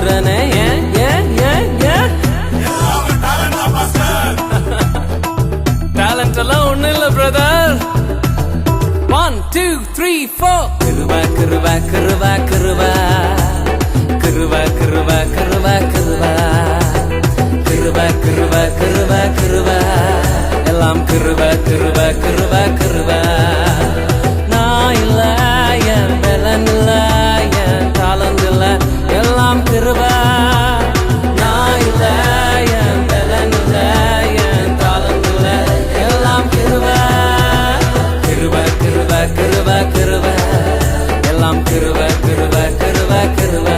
வாழ்கிறனே ஏன் ஏன் ஏன் ஏன் டேலண்ட் எல்லாம் ஒண்ணு இல்ல பிரதர். 1 2 3 4 கிருபா கிருபா கிருபா கிருபா கிருபா கிருபா கிருபா கிருபா கிருபா கிருபா கிருபா கிருபா எல்லாம் கிருபா கிருபா கிருபா கிருபா. நான் இல்ல என் பலன் இல்ல என் தாளந்து இல்ல எல்லாம் கிருபா. நான் இல்ல என் பலன் இல்ல என் தாளந்து இல்ல எல்லாம் கிருபா. கிருபா கிருபா கிருபா கிருபா எல்லாம் கிருபா கிருபா கிருபா கிருபா.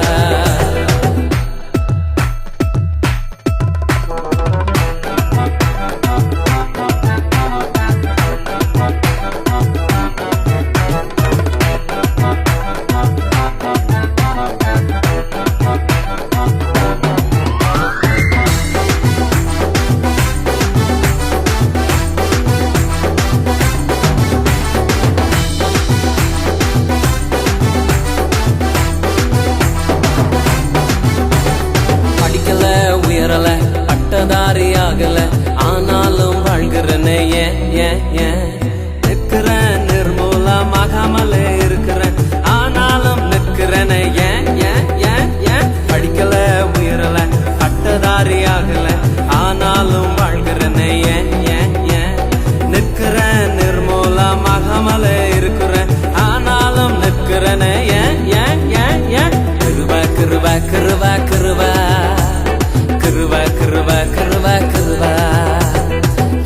உயரல பட்டதாரி ஆகல ஆனாலும் வாழ்கிறனே ஏன் ஏன் ஏன் நிற்கிறேன் நிர்மூலமாகாமலே இருக்கிறேன் ஆனாலும் நிற்கிறேனே ஏன் ஏன் ஏன் ஏன் படிக்கல உயரல பட்டதாரி ஆகல ஆனாலும் வாழ்கிறனே ஏன் ஏன் ஏன் நிற்கிறேன் நிர்மூலமாகாமலே இருக்கிறேன் ஆனாலும் நிற்கிறேனே ஏன் ஏன் ஏன் ஏன் கிருபா கிருபா கிருபா கிருபா கிருபா கிருபா கிருபா கிருபா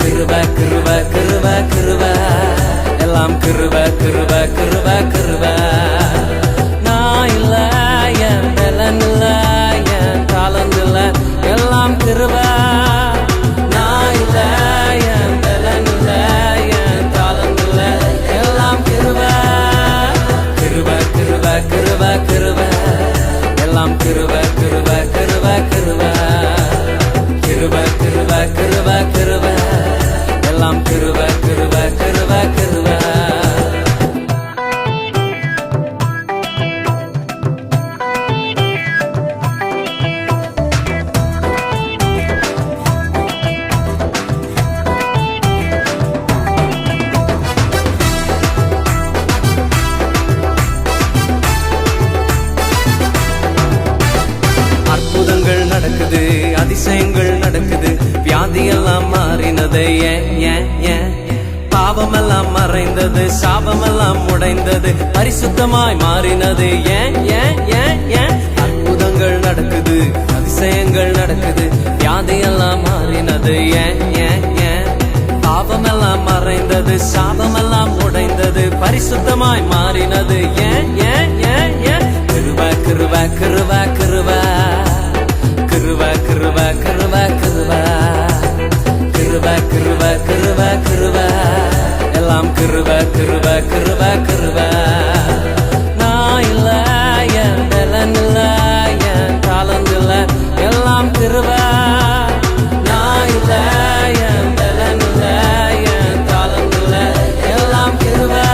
கிருபா கிருபா கிருபா கிருபா எல்லாம் கிருபா கிருபா கிருபா கிருபா. நான் இல்ல என் பலன் இல்ல என் தாளந்து இல்ல எல்லாம் கிருபா. நான் இல்ல என் பலன் இல்ல என் தாளந்து இல்ல எல்லாம் கிருபா. கிருபா கிருபா கிருபா கிருபா எல்லாம் கிருபா கிருபா கிருபா கிருபா. கிருபா கிருபா கிருபா கிருபா எல்லாம் கிருபா கிருபா கிருபா கிருபா. அற்புதங்கள் நடக்குது அதிசயங்கள் நடக்குது வியாதியெல்லாம் மாறினது ஏன் ஏன் ஏன் பாவமெல்லாம் மறைந்தது சாபமெல்லாம் உடைந்தது பரிசுத்தமாய் மாறினது ஏன் ஏன் ஏன் ஏன் அற்புதங்கள் நடக்குது அதிசயங்கள் நடக்குது வியாதியெல்லாம் மாறினது ஏன் ஏன் ஏன் பாவமெல்லாம் மறைந்தது சாபமெல்லாம் உடைந்தது பரிசுத்தமாய் மாறினது ஏன் ஏன் ஏன் ஏன் கிருபா கிருபா கிருபா கிருபா கிருபா கிருபா கிருபா கிருபா கிருபா கிருபா கிருபா கிருபா எல்லாம் கிருபா கிருபா கிருபா கிருபா. நான் இல்ல என் பலன் இல்ல என் தாளந்து இல்ல எல்லாம் கிருபா. நான் இல்ல என் பலன் இல்ல என் தாளந்து இல்ல எல்லாம் கிருபா.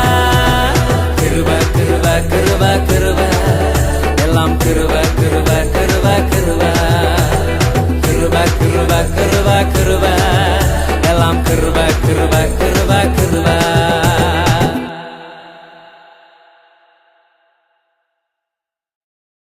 கிருபா கிருபா கிருபா கிருபா எல்லாம் கிருபா கிருபா கிருபா கிருபா. கிருபா கிருபா கிருபா கிருபா எல்லாம் கிருபா கிருபா கிருபா கிருபா.